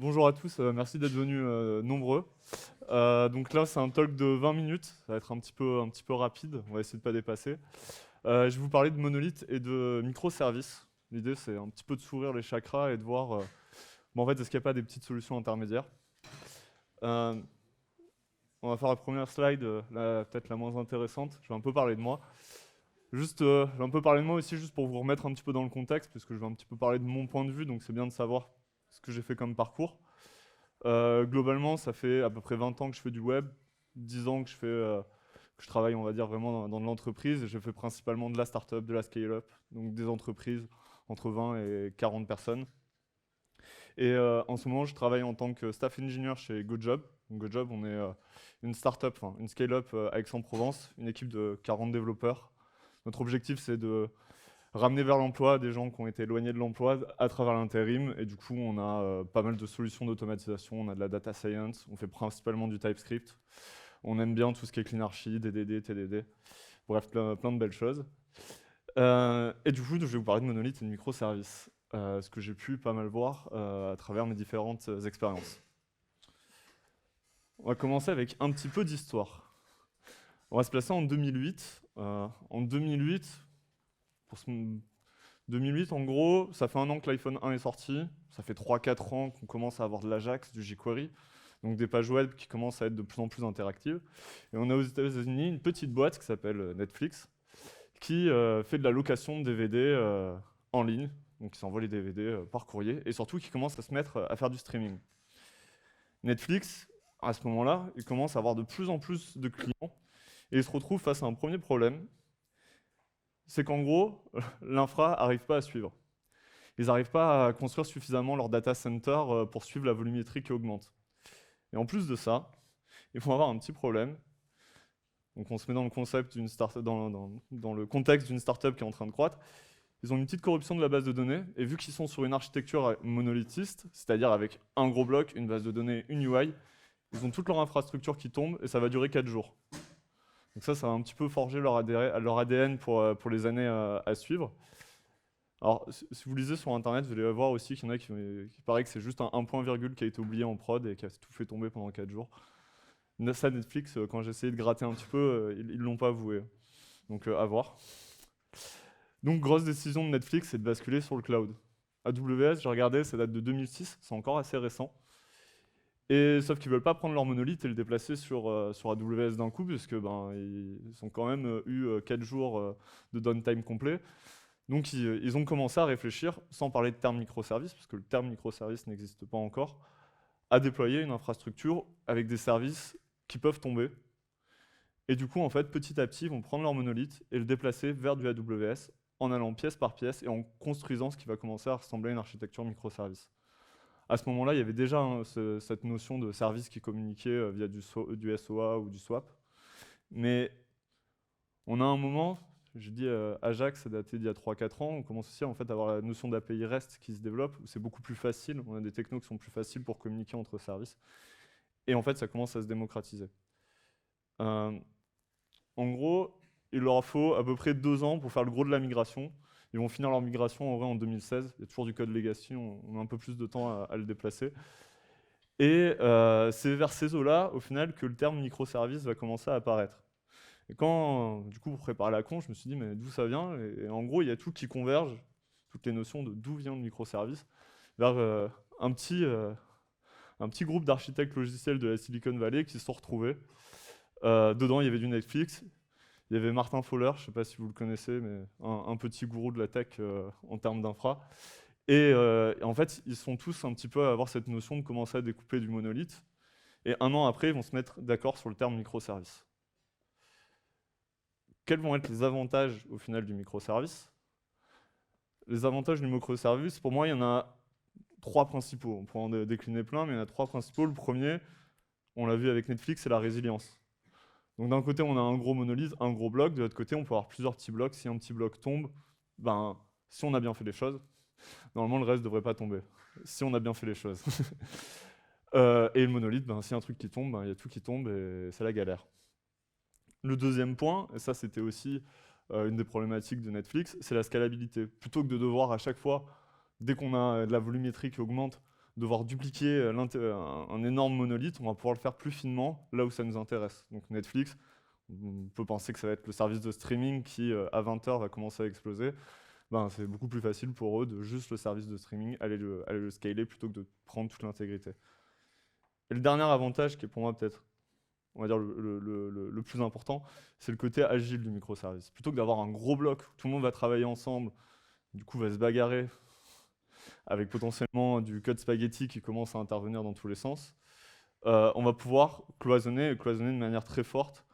Bonjour à tous, merci d'être venus nombreux. Donc là, c'est un talk de 20 minutes, ça va être un petit peu rapide, on va essayer de ne pas dépasser. Je vais vous parler de monolithes et de microservices. L'idée, c'est un petit peu de s'ouvrir les chakras et de voir, en fait, est-ce qu'il n'y a pas des petites solutions intermédiaires. Euh, on va faire la première slide, peut-être la moins intéressante. Je vais un peu parler de moi. Je vais un peu parler de moi aussi, juste pour vous remettre un petit peu dans le contexte, puisque je vais un petit peu parler de mon point de vue, donc c'est bien de savoir ce que j'ai fait comme parcours. Globalement, ça fait à peu près 20 ans que je fais du web, 10 ans que je travaille, on va dire, vraiment dans l'entreprise. Je fais principalement de la startup, de la scale-up, donc des entreprises entre 20 et 40 personnes. Et en ce moment, je travaille en tant que staff engineer chez GoJob. Donc, GoJob, on est une startup, enfin, une scale-up à Aix-en-Provence, une équipe de 40 développeurs. Notre objectif, c'est de ramener vers l'emploi des gens qui ont été éloignés de l'emploi à travers l'intérim. Et du coup, on a pas mal de solutions d'automatisation. On a de la data science, on fait principalement du TypeScript. On aime bien tout ce qui est CleanArchi, DDD, TDD. Bref, plein de belles choses. Et du coup, je vais vous parler de monolithes et de microservices. Ce que j'ai pu pas mal voir à travers mes différentes expériences. On va commencer avec un petit peu d'histoire. On va se placer en 2008. En 2008, pour ce 2008, en gros, ça fait un an que l'iPhone 1 est sorti. Ça fait 3-4 ans qu'on commence à avoir de l'Ajax, du jQuery. Donc des pages web qui commencent à être de plus en plus interactives. Et on a aux États-Unis une petite boîte qui s'appelle Netflix, qui fait de la location de DVD en ligne. Donc ils s'envoient les DVD par courrier. Et surtout qui commence à se mettre à faire du streaming. Netflix, à ce moment-là, il commence à avoir de plus en plus de clients. Et il se retrouve face à un premier problème. C'est qu'en gros, l'infra n'arrive pas à suivre. Ils n'arrivent pas à construire suffisamment leur data center pour suivre la volumétrie qui augmente. Et en plus de ça, ils vont avoir un petit problème. Donc on se met dans le concept d'une dans le contexte d'une startup qui est en train de croître. Ils ont une petite corruption de la base de données, et vu qu'ils sont sur une architecture monolithiste, c'est-à-dire avec un gros bloc, une base de données, une UI, ils ont toute leur infrastructure qui tombe, et ça va durer 4 jours. Donc ça va un petit peu forger leur ADN pour les années à suivre. Alors, si vous lisez sur Internet, vous allez voir aussi qu'il y en a qui paraît que c'est juste un point virgule qui a été oublié en prod et qui a tout fait tomber pendant 4 jours. Ça, Netflix, quand j'ai essayé de gratter un petit peu, ils l'ont pas avoué. Donc, à voir. Donc, grosse décision de Netflix, c'est de basculer sur le cloud. AWS, j'ai regardé, ça date de 2006, c'est encore assez récent. Et sauf qu'ils veulent pas prendre leur monolithe et le déplacer sur AWS d'un coup, puisque ils ont quand même eu 4 jours de downtime complet. Donc ils ont commencé à réfléchir, sans parler de terme microservice, parce que le terme microservice n'existe pas encore, à déployer une infrastructure avec des services qui peuvent tomber. Et du coup, en fait, petit à petit, ils vont prendre leur monolithe et le déplacer vers du AWS en allant pièce par pièce et en construisant ce qui va commencer à ressembler à une architecture microservice. À ce moment-là, il y avait déjà cette notion de service qui communiquait via du SOA ou du swap. Mais on a un moment, je dis Ajax, ça daté d'il y a 3-4 ans, on commence aussi en fait, à avoir la notion d'API REST qui se développe, où c'est beaucoup plus facile, on a des technos qui sont plus faciles pour communiquer entre services, et en fait ça commence à se démocratiser. Euh, En gros, il leur faut à peu près 2 ans pour faire le gros de la migration. Ils vont finir leur migration en vrai en 2016, il y a toujours du code legacy, on a un peu plus de temps à le déplacer. Et c'est vers ces eaux-là, au final, que le terme microservice va commencer à apparaître. Et quand, du coup, pour préparer la con, je me suis dit, mais d'où ça vient? Et en gros, il y a tout qui converge, toutes les notions de d'où vient le microservice, vers un petit, euh, un petit groupe d'architectes logiciels de la Silicon Valley qui se sont retrouvés. Dedans, il y avait du Netflix, il y avait Martin Fowler, je ne sais pas si vous le connaissez, mais un petit gourou de la tech en termes d'infra. Et en fait, ils sont tous un petit peu à avoir cette notion de commencer à découper du monolithe. Et un an après, ils vont se mettre d'accord sur le terme microservice. Quels vont être les avantages au final du microservice? Les avantages du microservice, pour moi, il y en a 3 principaux. On pourrait en décliner plein, mais il y en a 3 principaux. Le premier, on l'a vu avec Netflix, c'est la résilience. Donc d'un côté, on a un gros monolithe, un gros bloc. De l'autre côté, on peut avoir plusieurs petits blocs. Si un petit bloc tombe, si on a bien fait les choses, normalement, le reste ne devrait pas tomber. Si on a bien fait les choses. Et le monolithe, si un truc qui tombe, il y a tout qui tombe et c'est la galère. Le deuxième point, et ça c'était aussi une des problématiques de Netflix, c'est la scalabilité. Plutôt que de devoir à chaque fois, dès qu'on a de la volumétrie qui augmente, devoir dupliquer un énorme monolithe, on va pouvoir le faire plus finement là où ça nous intéresse. Donc Netflix, on peut penser que ça va être le service de streaming qui, à 20h, va commencer à exploser. Ben, c'est beaucoup plus facile pour eux de juste le service de streaming, aller le scaler plutôt que de prendre toute l'intégrité. Et le dernier avantage, qui est pour moi peut-être, on va dire, le plus important, c'est le côté agile du microservice. Plutôt que d'avoir un gros bloc où tout le monde va travailler ensemble, du coup va se bagarrer, avec potentiellement du code spaghetti qui commence à intervenir dans tous les sens, on va pouvoir cloisonner de manière très forte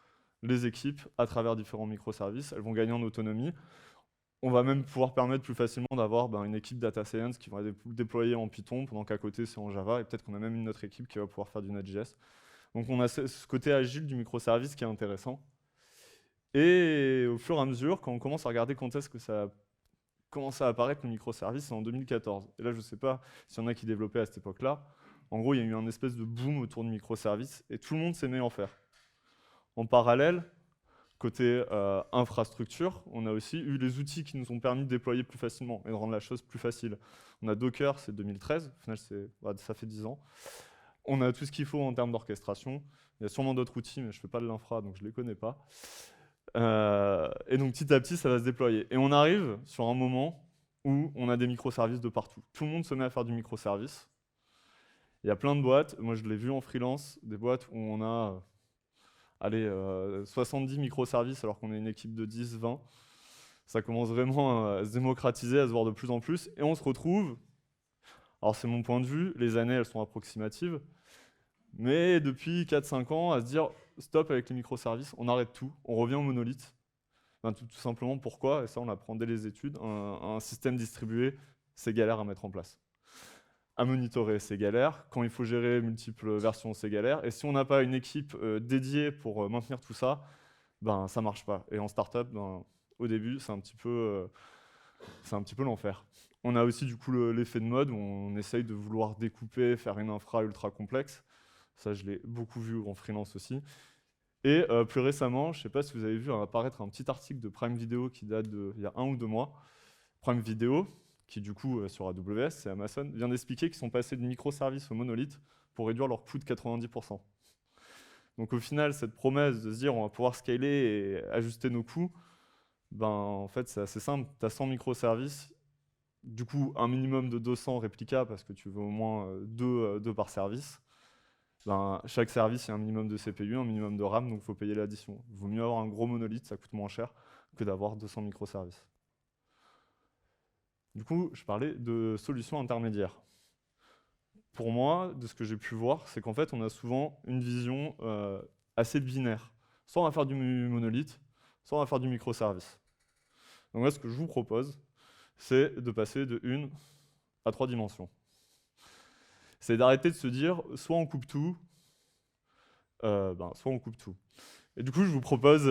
les équipes à travers différents microservices. Elles vont gagner en autonomie. On va même pouvoir permettre plus facilement d'avoir une équipe data science qui va déployer en Python, pendant qu'à côté c'est en Java, et peut-être qu'on a même une autre équipe qui va pouvoir faire du Node.js. Donc on a ce côté agile du microservice qui est intéressant. Et au fur et à mesure, quand on commence à regarder quand est-ce que ça a commencé à apparaître le microservice, c'est en 2014. Et là, je ne sais pas s'il y en a qui développaient à cette époque-là. En gros, il y a eu un espèce de boom autour du microservice et tout le monde s'est mis à en faire. En parallèle, côté infrastructure, on a aussi eu les outils qui nous ont permis de déployer plus facilement et de rendre la chose plus facile. On a Docker, c'est 2013, au final, ça fait 10 ans. On a tout ce qu'il faut en termes d'orchestration. Il y a sûrement d'autres outils, mais je ne fais pas de l'infra, donc je ne les connais pas. Et donc petit à petit, ça va se déployer. Et on arrive sur un moment où on a des microservices de partout. Tout le monde se met à faire du microservice. Il y a plein de boîtes, moi je l'ai vu en freelance, des boîtes où on a 70 microservices alors qu'on est une équipe de 10, 20. Ça commence vraiment à se démocratiser, à se voir de plus en plus. Et on se retrouve, alors c'est mon point de vue, les années elles sont approximatives, mais depuis 4-5 ans, à se dire stop avec les microservices, on arrête tout, on revient au monolithe. Ben, tout simplement pourquoi, et ça on l'apprend dès les études, un système distribué, c'est galère à mettre en place. À monitorer, c'est galère. Quand il faut gérer multiples versions, c'est galère. Et si on n'a pas une équipe dédiée pour maintenir tout ça, ben, ça ne marche pas. Et en startup, ben, au début, c'est un petit peu l'enfer. On a aussi du coup l'effet de mode où on essaye de vouloir découper, faire une infra ultra complexe. Ça, je l'ai beaucoup vu en freelance aussi. Et plus récemment, je ne sais pas si vous avez vu apparaître un petit article de Prime Video qui date d'il y a 1 ou 2 mois. Prime Video, qui du coup sur AWS, c'est Amazon, vient d'expliquer qu'ils sont passés de microservices au monolithe pour réduire leur coût de 90%. Donc au final, cette promesse de se dire on va pouvoir scaler et ajuster nos coûts, ben, en fait c'est assez simple, tu as 100 microservices, du coup un minimum de 200 réplicables parce que tu veux au moins 2 par service. Ben, chaque service, il y a un minimum de CPU, un minimum de RAM, donc il faut payer l'addition. Il vaut mieux avoir un gros monolithe, ça coûte moins cher que d'avoir 200 microservices. Du coup, je parlais de solutions intermédiaires. Pour moi, de ce que j'ai pu voir, c'est qu'en fait, on a souvent une vision assez binaire. Soit on va faire du monolithe, soit on va faire du microservice. Donc là, ce que je vous propose, c'est de passer de 1 à 3 dimensions. C'est d'arrêter de se dire, soit on coupe tout, soit on coupe tout. Et du coup, je vous propose,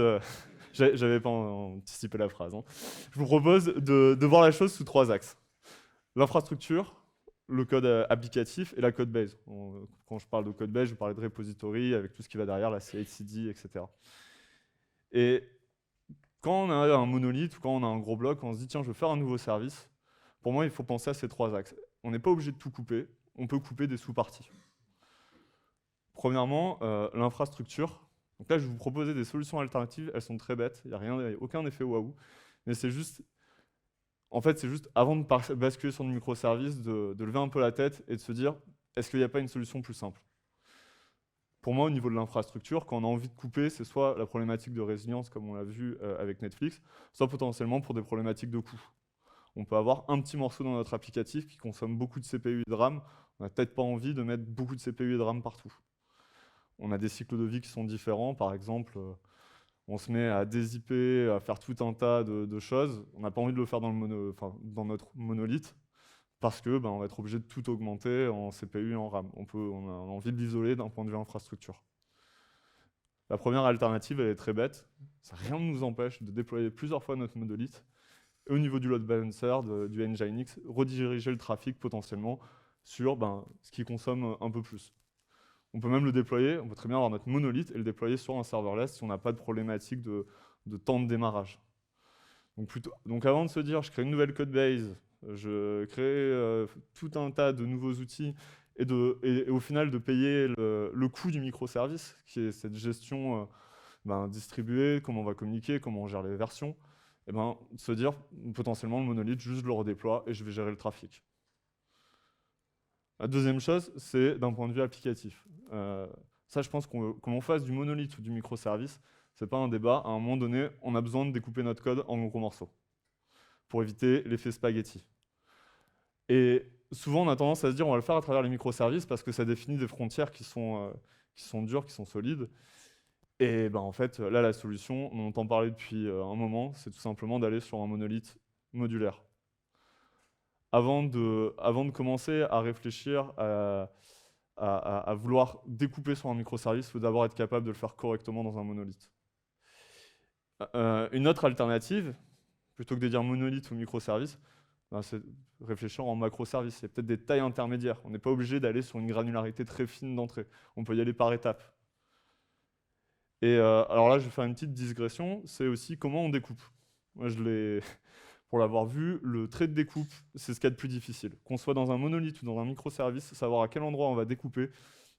j'avais pas anticipé la phrase, hein. Je vous propose de voir la chose sous 3 axes. L'infrastructure, le code applicatif et la code base. Quand je parle de code base, je parlais de repository avec tout ce qui va derrière, la CI/CD, etc. Et quand on a un monolithe ou quand on a un gros bloc, on se dit tiens, je veux faire un nouveau service. Pour moi, il faut penser à ces 3 axes. On n'est pas obligé de tout couper, on peut couper des sous-parties. Premièrement, l'infrastructure. Donc là, je vais vous proposer des solutions alternatives, elles sont très bêtes, il n'y a aucun effet waouh, mais c'est juste, en fait, c'est juste avant de basculer sur le microservice, de lever un peu la tête et de se dire, est-ce qu'il n'y a pas une solution plus simple? Pour moi, au niveau de l'infrastructure, quand on a envie de couper, c'est soit la problématique de résilience, comme on l'a vu avec Netflix, soit potentiellement pour des problématiques de coût. On peut avoir un petit morceau dans notre applicatif qui consomme beaucoup de CPU et de RAM, on n'a peut-être pas envie de mettre beaucoup de CPU et de RAM partout. On a des cycles de vie qui sont différents, par exemple, on se met à dézipper, à faire tout un tas de choses. On n'a pas envie de le faire dans notre monolithe parce que on va être obligé de tout augmenter en CPU et en RAM. On a envie de l'isoler d'un point de vue infrastructure. La première alternative, elle est très bête. Rien ne nous empêche de déployer plusieurs fois notre monolithe. Et au niveau du load balancer, du Nginx, rediriger le trafic potentiellement sur ce qui consomme un peu plus. On peut même le déployer, on peut très bien avoir notre monolithe et le déployer sur un serverless si on n'a pas de problématique de temps de démarrage. Donc avant de se dire je crée une nouvelle code base, je crée tout un tas de nouveaux outils et au final de payer le coût du microservice, qui est cette gestion distribuée, comment on va communiquer, comment on gère les versions, et se dire potentiellement le monolithe, juste je le redéploie et je vais gérer le trafic. La deuxième chose, c'est d'un point de vue applicatif. Ça, je pense qu'on fasse du monolithe ou du microservice, c'est pas un débat. À un moment donné, on a besoin de découper notre code en gros morceaux pour éviter l'effet spaghetti. Et souvent, on a tendance à se dire on va le faire à travers les microservices parce que ça définit des frontières qui sont dures, qui sont solides. Et en fait, là, la solution, on entend parler depuis un moment, c'est tout simplement d'aller sur un monolithe modulaire. Avant de commencer à réfléchir à vouloir découper sur un microservice, il faut d'abord être capable de le faire correctement dans un monolithe. Une autre alternative, plutôt que de dire monolithe ou microservice, c'est réfléchir en macroservice. Il y a peut-être des tailles intermédiaires. On n'est pas obligé d'aller sur une granularité très fine d'entrée. On peut y aller par étapes. Et alors là, je vais faire une petite digression. C'est aussi comment on découpe. Moi, pour l'avoir vu, le trait de découpe, c'est ce qu'il y a de plus difficile. Qu'on soit dans un monolithe ou dans un microservice, savoir à quel endroit on va découper,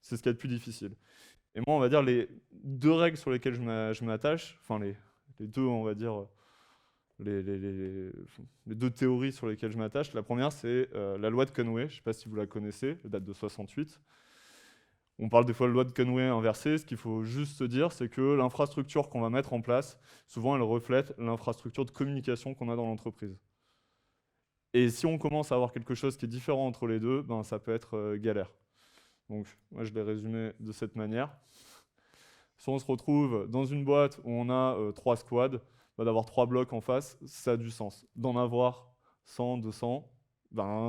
c'est ce qu'il y a de plus difficile. Et moi, on va dire les deux règles sur lesquelles je m'attache, enfin les deux, on va dire, les deux théories sur lesquelles je m'attache. La première, c'est la loi de Conway. Je ne sais pas si vous la connaissez, elle date de 68. On parle des fois de loi de Conway inversée. Ce qu'il faut juste se dire, c'est que l'infrastructure qu'on va mettre en place, souvent, elle reflète l'infrastructure de communication qu'on a dans l'entreprise. Et si on commence à avoir quelque chose qui est différent entre les deux, ça peut être galère. Donc, moi, je l'ai résumé de cette manière. Si on se retrouve dans une boîte où on a 3 squads, d'avoir 3 blocs en face, ça a du sens. D'en avoir 100, 200,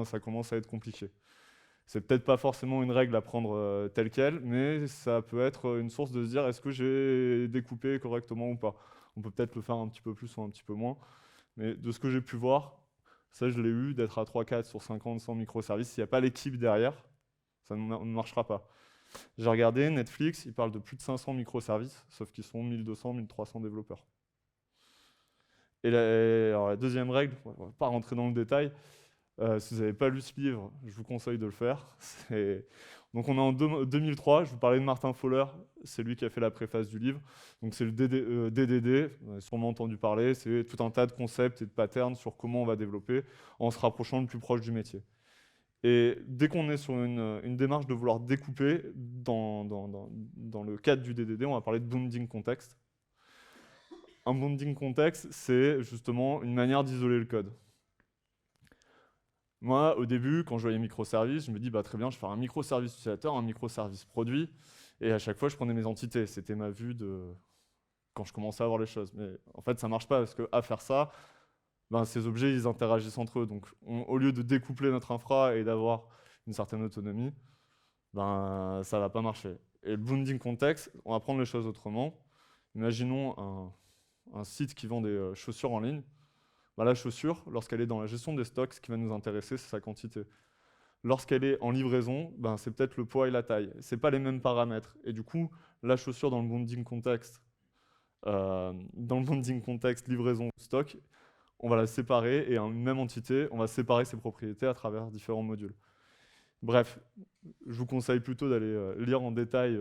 ça commence à être compliqué. C'est peut-être pas forcément une règle à prendre telle quelle, mais ça peut être une source de se dire est-ce que j'ai découpé correctement ou pas. On peut peut-être le faire un petit peu plus ou un petit peu moins, mais de ce que j'ai pu voir, ça je l'ai eu, d'être à 3-4 sur 50, 100 microservices, s'il n'y a pas l'équipe derrière, ça ne marchera pas. J'ai regardé, Netflix, ils parlent de plus de 500 microservices, sauf qu'ils sont 1200, 1300 développeurs. Et alors la deuxième règle, on ne va pas rentrer dans le détail, si vous n'avez pas lu ce livre, je vous conseille de le faire. Donc on est en 2003, je vous parlais de Martin Fowler, c'est lui qui a fait la préface du livre. Donc c'est le DDD, vous avez sûrement entendu parler, c'est tout un tas de concepts et de patterns sur comment on va développer en se rapprochant le plus proche du métier. Et dès qu'on est sur une démarche de vouloir découper, dans le cadre du DDD, on va parler de bounding context. Un bounding context, c'est justement une manière d'isoler le code. Moi, au début, quand je voyais microservices, je me dis, très bien, je vais faire un microservice utilisateur, un microservice produit, et à chaque fois, je prenais mes entités. C'était ma vue de quand je commençais à voir les choses. Mais en fait, ça ne marche pas, parce qu'à faire ça, ces objets, ils interagissent entre eux. Donc, au lieu de découpler notre infra et d'avoir une certaine autonomie, ça ne va pas marcher. Et le bounding context, on va prendre les choses autrement. Imaginons un site qui vend des chaussures en ligne. La chaussure, lorsqu'elle est dans la gestion des stocks, ce qui va nous intéresser, c'est sa quantité. Lorsqu'elle est en livraison, c'est peut-être le poids et la taille. Ce n'est pas les mêmes paramètres. Et du coup, la chaussure dans le bounding context, livraison, stock, on va la séparer et en une même entité, on va séparer ses propriétés à travers différents modules. Bref, je vous conseille plutôt d'aller lire en détail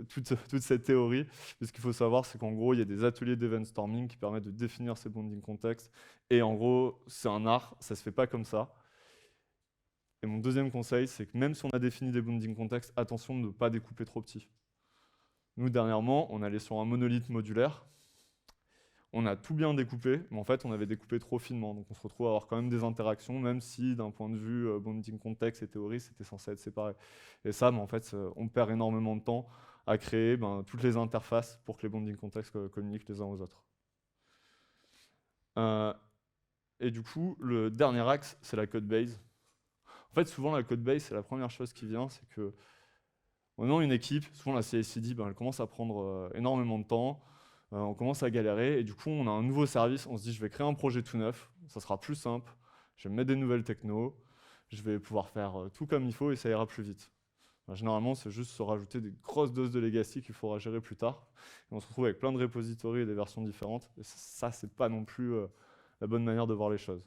toute cette théorie. Ce qu'il faut savoir, c'est qu'en gros, il y a des ateliers d'event storming qui permettent de définir ces bounding contexts. Et en gros, c'est un art, ça ne se fait pas comme ça. Et mon deuxième conseil, c'est que même si on a défini des bounding contexts, attention de ne pas découper trop petit. Nous, dernièrement, on allait sur un monolithe modulaire. On a tout bien découpé, mais en fait, on avait découpé trop finement. Donc, on se retrouve à avoir quand même des interactions, même si, d'un point de vue bounding context et théorie, c'était censé être séparé. Et ça, en fait, on perd énormément de temps à créer toutes les interfaces pour que les bounding contexts communiquent les uns aux autres. Et du coup, le dernier axe, c'est la code base. En fait, souvent, la code base, c'est la première chose qui vient, c'est que on a une équipe, souvent la CI/CD, elle commence à prendre énormément de temps. On commence à galérer et du coup on a un nouveau service, on se dit je vais créer un projet tout neuf, ça sera plus simple, je vais mettre des nouvelles technos, je vais pouvoir faire tout comme il faut et ça ira plus vite. Généralement c'est juste se rajouter des grosses doses de legacy qu'il faudra gérer plus tard et on se retrouve avec plein de repositories et des versions différentes et ça c'est pas non plus la bonne manière de voir les choses.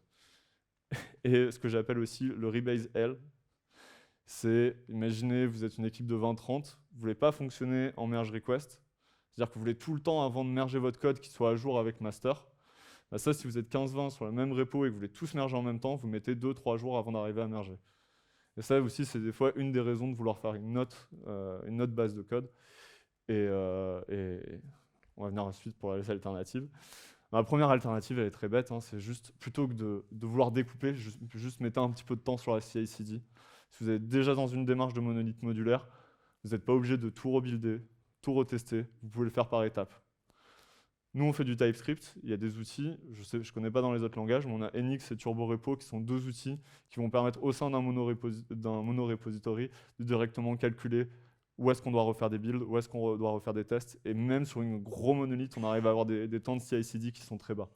Et ce que j'appelle aussi le rebase L, c'est, imaginez, vous êtes une équipe de 20-30, vous ne voulez pas fonctionner en merge request, c'est-à-dire que vous voulez tout le temps, avant de merger votre code, qu'il soit à jour avec master. Bah ça, si vous êtes 15-20 sur le même repo et que vous voulez tous merger en même temps, vous mettez 2-3 jours avant d'arriver à merger. Et ça aussi, c'est des fois une des raisons de vouloir faire une autre base de code. Et on va venir ensuite pour les alternatives. La première alternative, elle est très bête, hein, c'est juste, plutôt que de vouloir découper, juste mettez un petit peu de temps sur la CI/CD. Si vous êtes déjà dans une démarche de monolithe modulaire, vous n'êtes pas obligé de tout rebuilder, tout retester, vous pouvez le faire par étapes. Nous, on fait du TypeScript, il y a des outils, je ne connais pas dans les autres langages, mais on a Nix et TurboRepo qui sont deux outils qui vont permettre au sein d'un monorepository de directement calculer où est-ce qu'on doit refaire des builds, où est-ce qu'on doit refaire des tests, et même sur une gros monolithe, on arrive à avoir des temps de CI/CD qui sont très bas.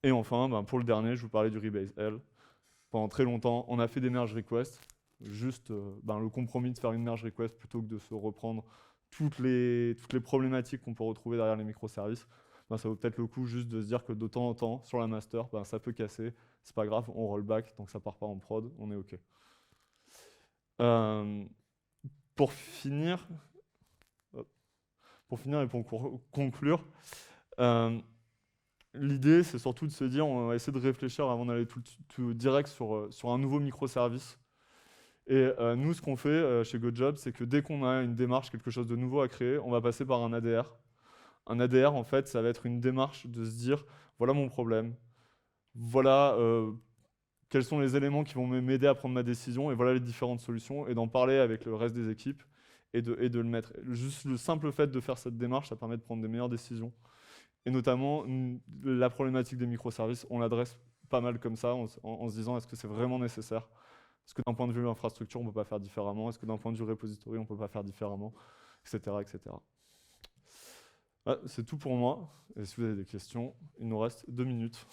Et enfin, pour le dernier, je vous parlais du rebase L. Pendant très longtemps, on a fait des merge requests, juste le compromis de faire une merge request plutôt que de se reprendre toutes les problématiques qu'on peut retrouver derrière les microservices. Ça vaut peut-être le coup juste de se dire que de temps en temps, sur la master, ça peut casser, c'est pas grave, on roll back, donc ça part pas en prod, on est OK. Pour finir et pour conclure, l'idée, c'est surtout de se dire, on va essayer de réfléchir avant d'aller tout direct sur un nouveau microservice. Et nous, ce qu'on fait chez GoJob, c'est que dès qu'on a une démarche, quelque chose de nouveau à créer, on va passer par un ADR. Un ADR, en fait, ça va être une démarche de se dire, voilà mon problème, voilà quels sont les éléments qui vont m'aider à prendre ma décision, et voilà les différentes solutions, et d'en parler avec le reste des équipes, et de le mettre. Juste le simple fait de faire cette démarche, ça permet de prendre des meilleures décisions. Et notamment, la problématique des microservices, on l'adresse pas mal comme ça, en se disant, est-ce que c'est vraiment nécessaire ? Est-ce que d'un point de vue infrastructure, on ne peut pas faire différemment? Est-ce que d'un point de vue repository, on ne peut pas faire différemment? Etc. etc. C'est tout pour moi. Et si vous avez des questions, il nous reste 2 minutes.